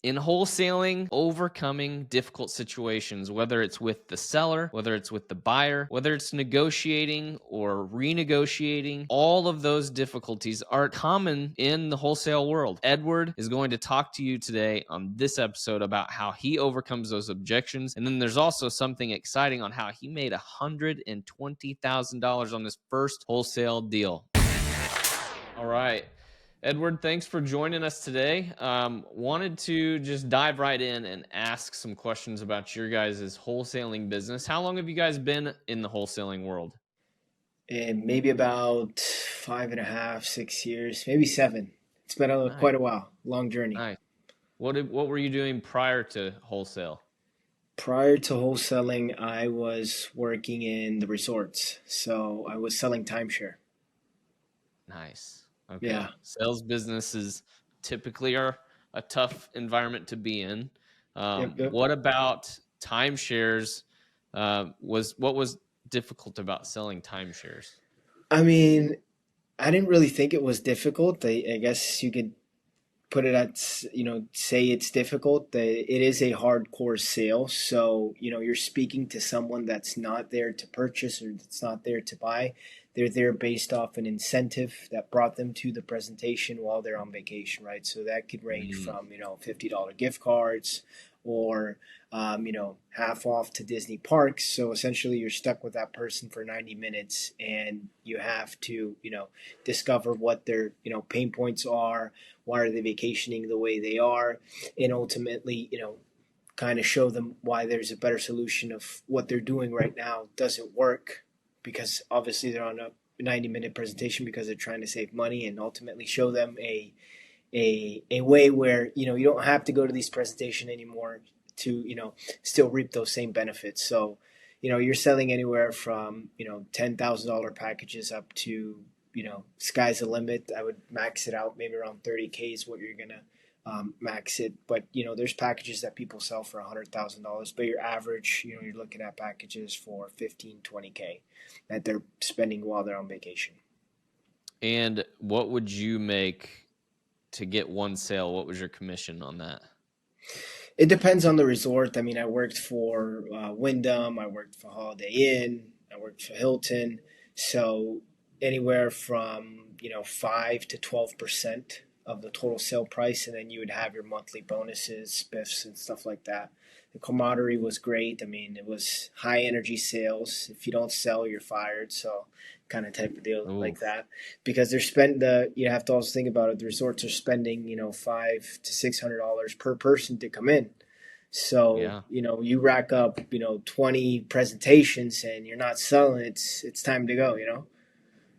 In wholesaling, overcoming difficult situations, whether it's with the seller, whether it's with the buyer, whether it's negotiating or renegotiating, all of those difficulties are common in the wholesale world. Edward is going to talk to you today on this episode about how he overcomes those objections. And then there's also something exciting on how he made $120,000 on his first wholesale deal. All right. Edward, thanks for joining us today. Wanted to just dive right in and ask some questions about your guys' wholesaling business. How long have you guys been in the wholesaling world? And maybe about 5.5, 6 years, maybe 7. It's been Nice, quite a while, long journey. nice. What were you doing prior to wholesale? Prior to wholesaling, I was working in the resorts, so I was selling timeshare. Nice. Okay. Yeah. Sales businesses typically are a tough environment to be in. Yep. Yep. What about timeshares? What was difficult about selling timeshares? I mean, I didn't really think it was difficult. I guess you could put it at, say it's difficult. It is a hardcore sale. So, you're speaking to someone that's not there to purchase or that's not there to buy. They're there based off an incentive that brought them to the presentation while they're on vacation, right? So that could range Mm, from, $50 gift cards or, half off to Disney parks. So essentially you're stuck with that person for 90 minutes and you have to, discover what their, pain points are. Why are they vacationing the way they are? And ultimately, kind of show them why there's a better solution of what they're doing right now doesn't work because obviously they're on a 90-minute presentation because they're trying to save money and ultimately show them a way where you don't have to go to these presentation anymore to still reap those same benefits. So you're selling anywhere from $10,000 packages up to sky's the limit. I would max it out maybe around 30K is what you're gonna max it. But there's packages that people sell for $100,000, but your average you're looking at packages for 15, 20K that they're spending while they're on vacation. And what would you make to get one sale? What was your commission on that? It depends on the resort. I mean, I worked for Wyndham, I worked for Holiday Inn, I worked for Hilton. So anywhere from 5 to 12% of the total sale price, and then you would have your monthly bonuses, spiffs, and stuff like that. The camaraderie was great. I mean, it was high energy sales. If you don't sell, you're fired. So kind of type of deal like Oof. that because they're spend the you have to also think about it. The resorts are spending $500 to $600 per person to come in. So Yeah. you rack up 20 presentations and you're not selling. It's time to go.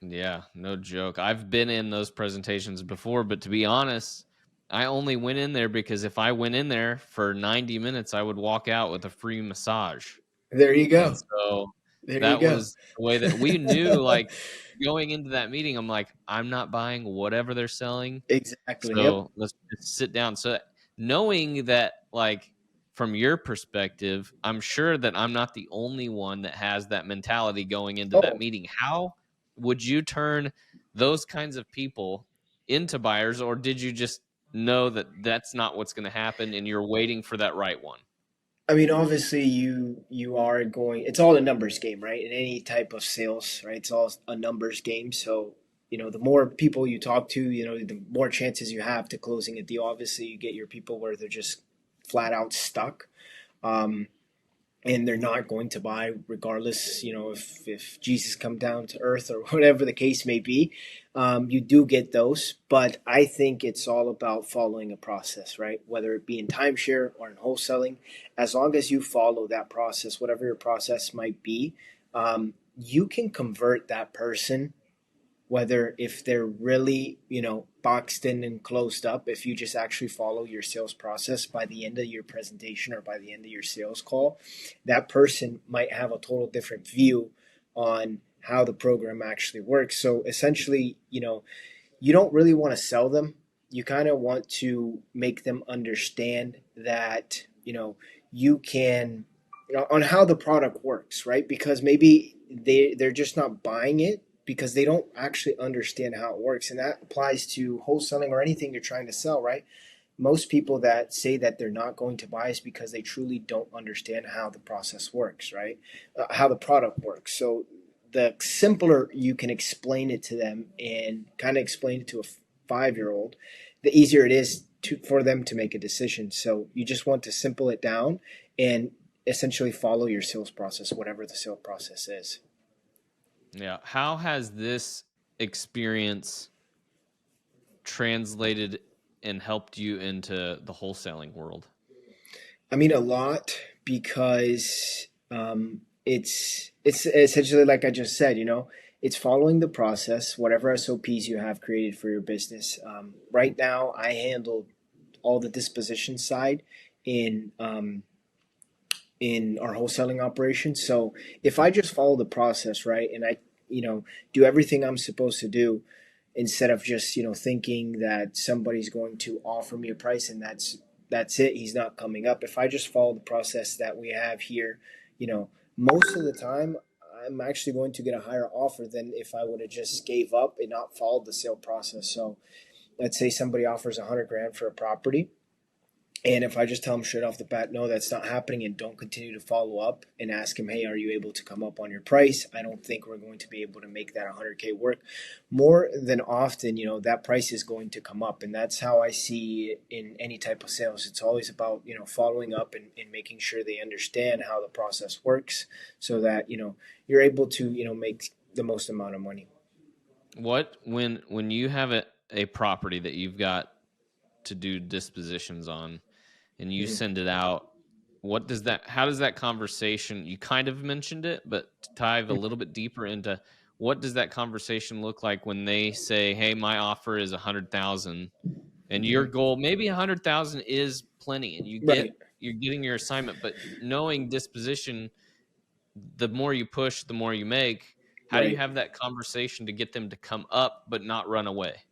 Yeah, no joke. I've been in those presentations before, but to be honest, I only went in there because if I went in there for 90 minutes, I would walk out with a free massage. There you And go. so There you that go. was the way that we knew, like, going into that meeting, I'm like, I'm not buying whatever they're selling. Exactly. Yep. So let's just sit down. So knowing that, like, from your perspective, I'm sure that I'm not the only one that has that mentality going into that Oh, meeting. How would you turn those kinds of people into buyers, or did you just know that that's not what's going to happen and you're waiting for that right one? I mean, obviously, you are going. It's all a numbers game, right? In any type of sales, right? It's all a numbers game. So the more people you talk to, the more chances you have to closing a deal. Obviously, you get your people where they're just flat out stuck. Um, and they're not going to buy regardless if Jesus come down to earth or whatever the case may be. You do get those, but I think it's all about following a process, right? Whether it be in timeshare or in wholesaling, as long as you follow that process, whatever your process might be, you can convert that person, whether if they're really boxed in and closed up. If you just actually follow your sales process, by the end of your presentation or by the end of your sales call, that person might have a total different view on how the program actually works. So essentially, you don't really want to sell them. You kind of want to make them understand that you can on how the product works, right? Because maybe they're just not buying it because they don't actually understand how it works. And that applies to wholesaling or anything you're trying to sell, right? most people that say that they're not going to buy is because they truly don't understand how the process works, right? How the product works. So the simpler you can explain it to them and kind of explain it to a 5 year old, the easier it is for them to make a decision. So you just want to simple it down and essentially follow your sales process, whatever the sales process is. Yeah. How has this experience translated and helped you into the wholesaling world? I mean, a lot because it's essentially like I just said. It's following the process, whatever SOPs you have created for your business. Right now, I handle all the disposition side in in our wholesaling operation. So if I just follow the process, right, and I do everything I'm supposed to do, instead of just thinking that somebody's going to offer me a price and that's it, he's not coming up. If I just follow the process that we have here, most of the time I'm actually going to get a higher offer than if I would have just gave up and not followed the sale process. So let's say somebody offers 100 grand for a property, and if I just tell him straight off the bat, no, that's not happening, and don't continue to follow up and ask him, hey, are you able to come up on your price? I don't think we're going to be able to make that 100K work. More than often, that price is going to come up. And that's how I see it in any type of sales. It's always about, following up and making sure they understand how the process works so that, you're able to, make the most amount of money. What when you have a property that you've got to do dispositions on and you Mhm. send it out, how does that conversation, you kind of mentioned it, but to dive a little bit deeper into what does that conversation look like when they say, hey, my offer is 100,000 and your Mhm. goal, maybe 100,000 is plenty and Right. you're getting your assignment, but knowing disposition, the more you push, the more you make. How do you Right. have that conversation to get them to come up but not run away?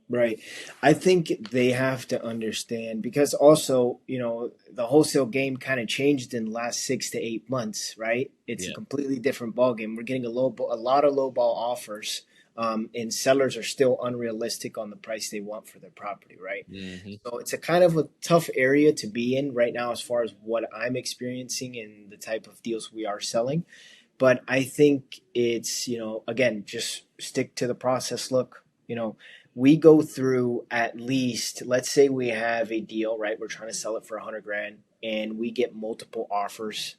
Right. I think they have to understand because also, the wholesale game kind of changed in the last 6 to 8 months, right? It's a Yeah. completely different ball game. We're getting a lot of low ball offers, and sellers are still unrealistic on the price they want for their property, right? Hmm. So it's a kind of a tough area to be in right now as far as what I'm experiencing and the type of deals we are selling. But I think it's, again, just stick to the process. Look, we go through at least, let's say we have a deal, right? We're trying to sell it for 100 grand and we get multiple offers.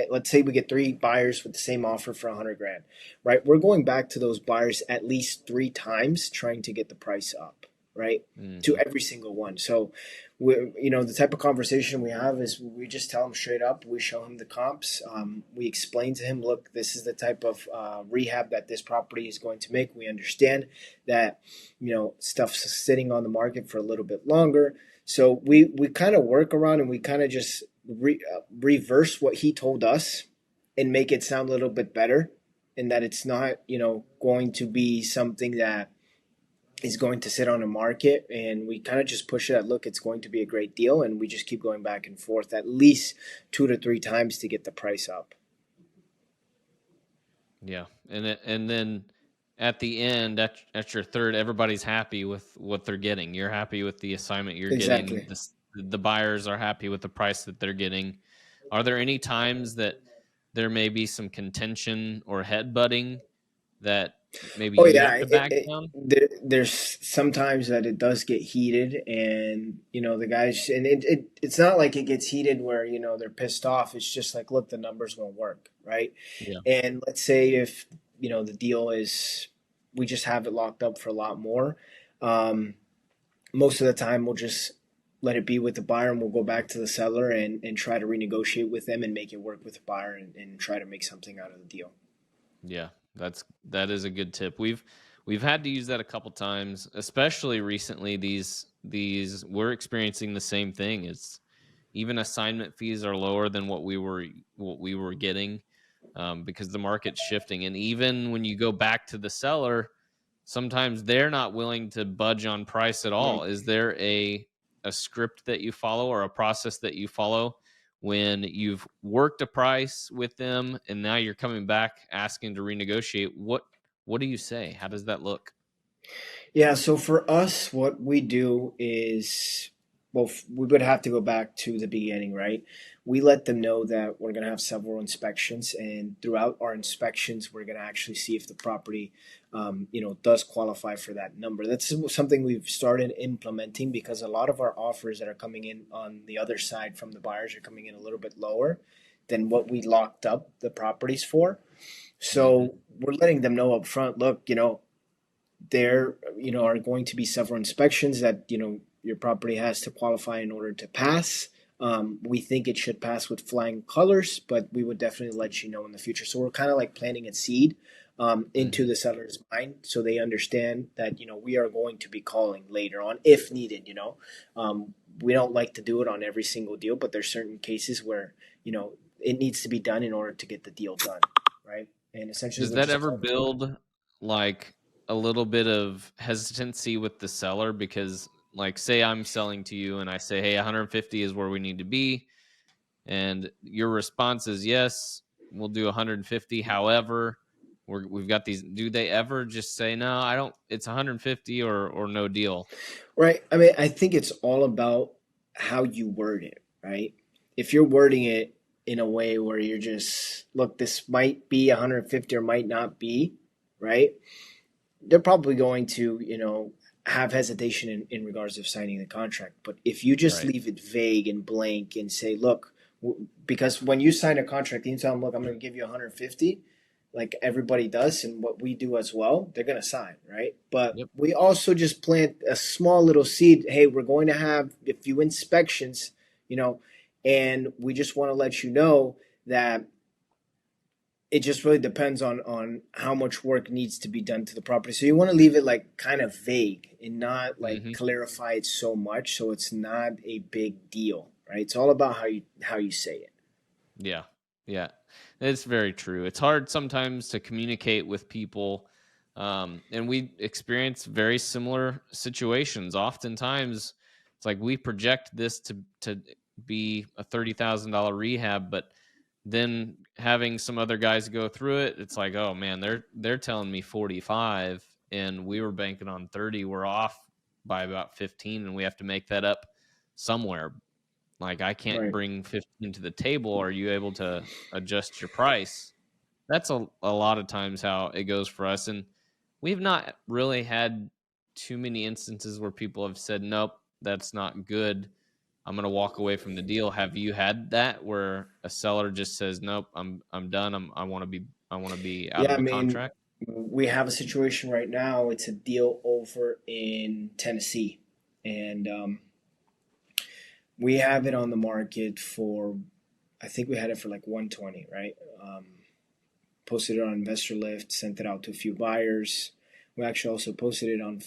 Let's say we get 3 buyers with the same offer for 100 grand, right? We're going back to those buyers at least 3 times trying to get the price up, right? To Hmm. every single one. So, the type of conversation we have is we just tell him straight up. We show him the comps. We explain to him, look, this is the type of rehab that this property is going to make. We understand that, stuff's sitting on the market for a little bit longer. So we kind of work around and we kind of just reverse what he told us and make it sound a little bit better, and that it's not going to be something that is going to sit on a market. And we kind of just push it at, look, it's going to be a great deal, and we just keep going back and forth at least 2 to 3 times to get the price up. Yeah, and then at the end, at your third, everybody's happy with what they're getting. You're happy with the assignment you're getting. Exactly. The buyers are happy with the price that they're getting. Are there any times that there may be some contention or headbutting that maybe Oh you yeah, have to back down? there's sometimes that it does get heated, and the guys, and it's not like it gets heated where they're pissed off. It's just like, look, the numbers won't work, right? Yeah, And let's say if the deal is, we just have it locked up for a lot more. Um, Most of the time, we'll just let it be with the buyer, and we'll go back to the seller and try to renegotiate with them and make it work with the buyer, and try to make something out of the deal. yeah, that is a good tip. We've had to use that a couple times, especially recently. These we're experiencing the same thing. It's even assignment fees are lower than what we were getting, because the market's shifting. And even when you go back to the seller, sometimes they're not willing to budge on price at all. Right. Is there a script that you follow or a process that you follow when you've worked a price with them and now you're coming back asking to renegotiate? What do you say? How does that look? Yeah, so for us, what we do is, well, we would have to go back to the beginning, right? We let them know that we're going to have several inspections, and throughout our inspections, we're going to actually see if the property, does qualify for that number. That's something we've started implementing because a lot of our offers that are coming in on the other side from the buyers are coming in a little bit lower than what we locked up the properties for. Hmm. So we're letting them know up front, look, there are going to be several inspections that your property has to qualify in order to pass. We think it should pass with flying colors, but we would definitely let you know in the future. So we're kind of like planting a seed into Hmm. the seller's mind, so they understand that we are going to be calling later on if needed. We don't like to do it on every single deal, but there's certain cases where it needs to be done in order to get the deal done, right? And essentially, Does we're that just ever calling. build like a little bit of hesitancy with the seller? Because, like, say I'm selling to you and I say, hey, 150 is where we need to be. And your response is, yes, we'll do 150. However, we've got these. Do they ever just say, no, I don't, it's 150 or no deal? Right. I mean, I think it's all about how you word it, right? If you're wording it in a way where you're just, look, this might be 150 or might not be, right? They're probably going to, have hesitation in regards of signing the contract. But if you just Right. leave it vague and blank and say, look, because when you sign a contract, you tell them, look, I'm going to give you 150, like everybody does, and what we do as well, they're going to sign, right? But Yep. we also just plant a small little seed. Hey, we're going to have a few inspections, you know, and we just want to let you know that it just really depends on how much work needs to be done to the property. So you want to leave it like kind of vague and not like Hmm. clarify it so much so it's not a big deal, right? It's all about how you say it. Yeah. Yeah. It's very true. It's hard sometimes to communicate with people. And we experience very similar situations. Oftentimes, it's like we project this to be a $30,000 rehab, but then having some other guys go through it, it's like, oh man, they're telling me 45 and we were banking on 30. We're off by about 15 and we have to make that up somewhere. Like, I can't Right. bring 15 to the table. Are you able to adjust your price? That's a lot of times how it goes for us. And we've not really had too many instances where people have said, nope, that's not good. I'm going to walk away from the deal. Have you had that where a seller just says, nope, I'm done. I want to be out Yeah, of I the mean, contract. we have a situation right now. It's a deal over in Tennessee, and we have it on the market for. I think we had it for like 120, right? Posted it on Investor Lift, sent it out to a few buyers. We actually also posted it on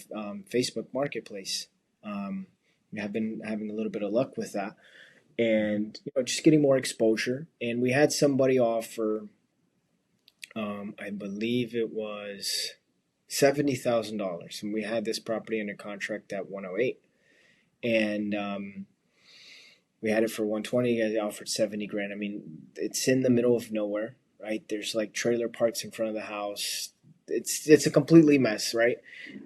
Facebook Marketplace. Um, we have been having a little bit of luck with that, Hmm. and just getting more exposure. And we had somebody offer, I believe it was $70,000, and we had this property under contract at 108, and we had it for 120. You guys offered 70 grand. I mean, it's in the middle of nowhere, right? There's like trailer parks in front of the house. It's a completely mess, right?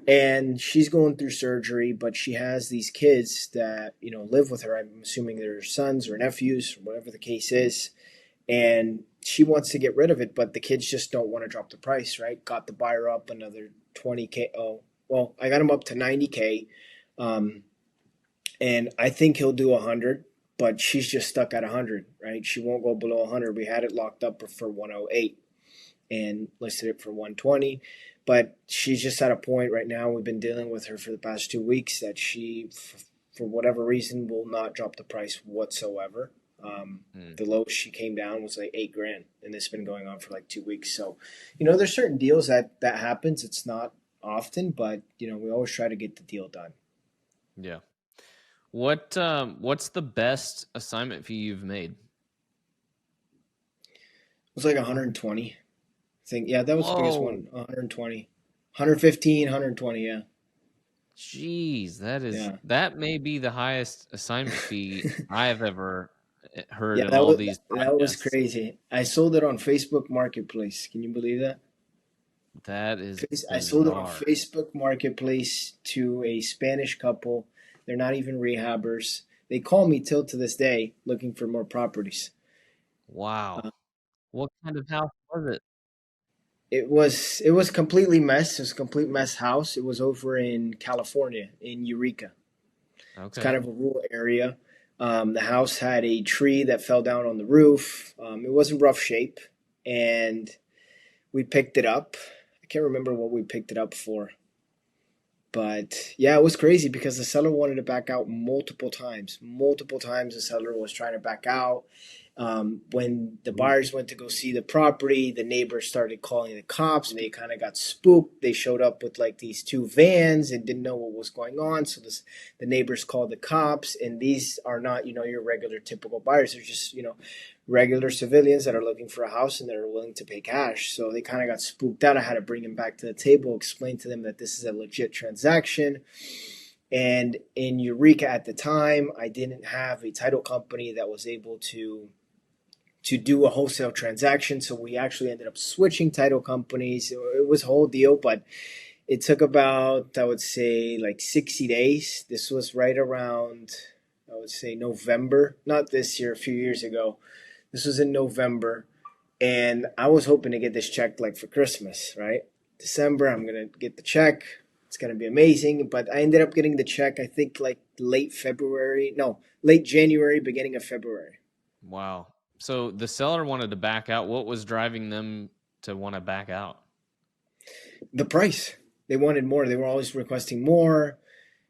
And she's going through surgery, but she has these kids that live with her. I'm assuming they're sons or nephews, whatever the case is. And she wants to get rid of it, but the kids just don't want to drop the price, right? Got the buyer up another 20k. Oh, well, I got him up to 90k. Um, and I think he'll do 100, but she's just stuck at 100, right? She won't go below 100. We had it locked up for 108 and listed it for 120, but she's just at a point right now. We've been dealing with her for the past 2 weeks that she, for whatever reason, will not drop the price whatsoever. Mm. The lowest she came down was like 8 grand, and this has been going on for like 2 weeks. So, there's certain deals that happens. It's not often, but we always try to get the deal done. Yeah. What's the best assignment fee you've made? It was like 120. I think, yeah, that was the biggest Whoa. one. 120, 115, 120. Yeah, Jeez, yeah, that may be the highest assignment fee I have ever heard yeah. in That all was these that was podcasts. crazy. I sold it on Facebook Marketplace. Can you believe that? That is I sold it on bizarre. Facebook Marketplace to a Spanish couple. They're not even rehabbers. They call me till to this day looking for more properties. Wow. Uh, What kind of house was it? it was completely mess. It was a complete mess house. It was over in California, in Eureka. It's kind Okay. of a rural area. The house had a tree that fell down on the roof. It was in rough shape, and we picked it up. I can't remember what we picked it up for, but yeah, it was crazy because the seller wanted to back out multiple times. Multiple times, the seller was trying to back out. When the Ooh. buyers went to go see the property, the neighbors started calling the cops. They kind of got spooked. They showed up with like these two vans and didn't know what was going on. So the neighbors called the cops, and these are not, your regular typical buyers. They're just, regular civilians that are looking for a house and they're willing to pay cash. So they kind of got spooked out. I had to bring them back to the table, explain to them that this is a legit transaction. And in Eureka at the time, I didn't have a title company that was able to do a wholesale transaction. So we actually ended up switching title companies. It was a whole deal, but it took about, I would say, like 60 days. This was right around, I would say, November, not this year, a few years ago. This was in November, and I was hoping to get this check like for Christmas, right? December, I'm gonna get the check. It's gonna be amazing. But I ended up getting the check, I think like late January, beginning of February. Wow. So the seller wanted to back out. What was driving them to want to back out? The price. They wanted more. They were always requesting more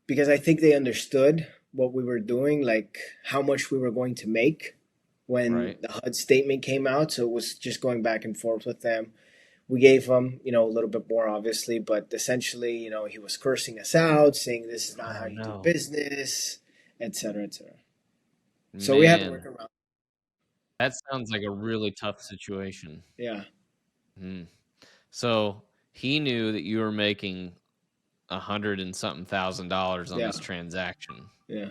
because I think they understood what we were doing, like how much we were going to make when Right. the HUD statement came out. So it was just going back and forth with them. We gave him, a little bit more, obviously, but essentially, he was cursing us out, saying this is not how Oh you do no. business, et cetera, et cetera. So we had to work Man, around. that sounds like a really tough situation. Yeah, Hmm. So he knew that you were making 100 and something $1,000 on yeah, this transaction, yeah.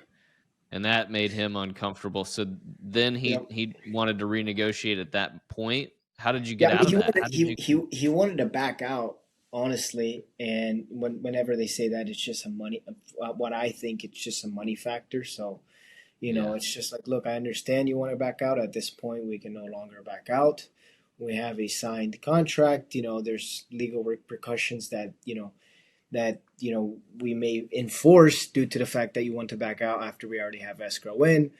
and that made him uncomfortable. So then he Yep. he wanted to renegotiate at that point. How did you Yeah, get I out mean, of that? How did you? he wanted to back out, honestly. And whenever they say that, it's just a money. What I think, it's just a money factor. So Yeah. it's just like, look, I understand you want to back out. At this point, we can no longer back out. We have a signed contract. There's legal repercussions that we may enforce due to the fact that you want to back out after we already have escrow in,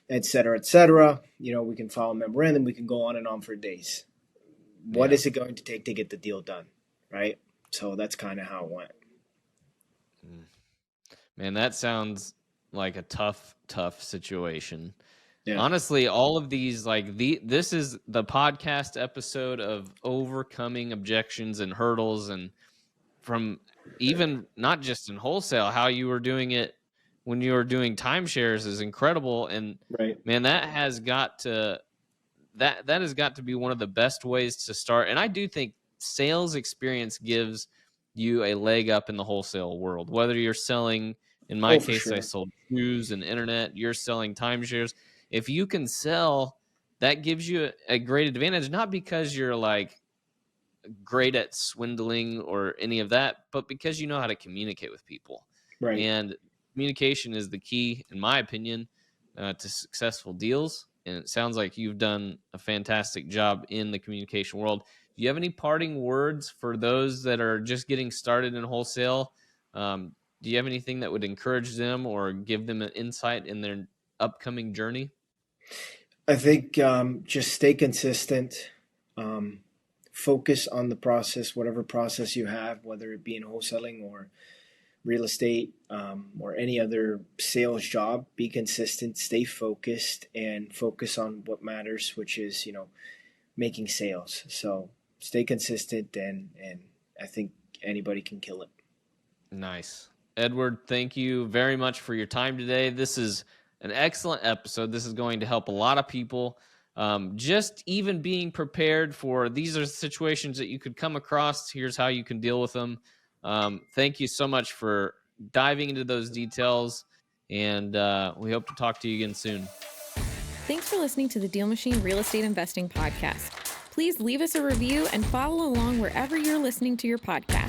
et cetera, et cetera. We can file a memorandum. We can go on and on for days. What Yeah. is it going to take to get the deal done, right? So that's kind of how it went. Mm. Man, that sounds like a tough situation. Yeah, Honestly, all of these, like, this is the podcast episode of overcoming objections and hurdles, and from even not just in wholesale, how you were doing it when you were doing timeshares is incredible. And right. man, that has got to be one of the best ways to start. And I do think sales experience gives you a leg up in the wholesale world. Whether you're selling, in my Oh, for case, I sure. sold shoes and internet, you're selling timeshares. If you can sell, that gives you a great advantage, not because you're like great at swindling or any of that, but because you know how to communicate with people. Right. And communication is the key, in my opinion, to successful deals. And it sounds like you've done a fantastic job in the communication world. Do you have any parting words for those that are just getting started in wholesale? Do you have anything that would encourage them or give them an insight in their upcoming journey? I think just stay consistent. Um, Focus on the process, whatever process you have, whether it be in wholesaling or real estate or any other sales job. Be consistent, stay focused, and focus on what matters, which is making sales. So stay consistent, and I think anybody can kill it. Nice. Edward, thank you very much for your time today. This is an excellent episode. This is going to help a lot of people. Just even being prepared for these are situations that you could come across. Here's how you can deal with them. Thank you so much for diving into those details. And we hope to talk to you again soon. Thanks for listening to the Deal Machine Real Estate Investing Podcast. Please leave us a review and follow along wherever you're listening to your podcast.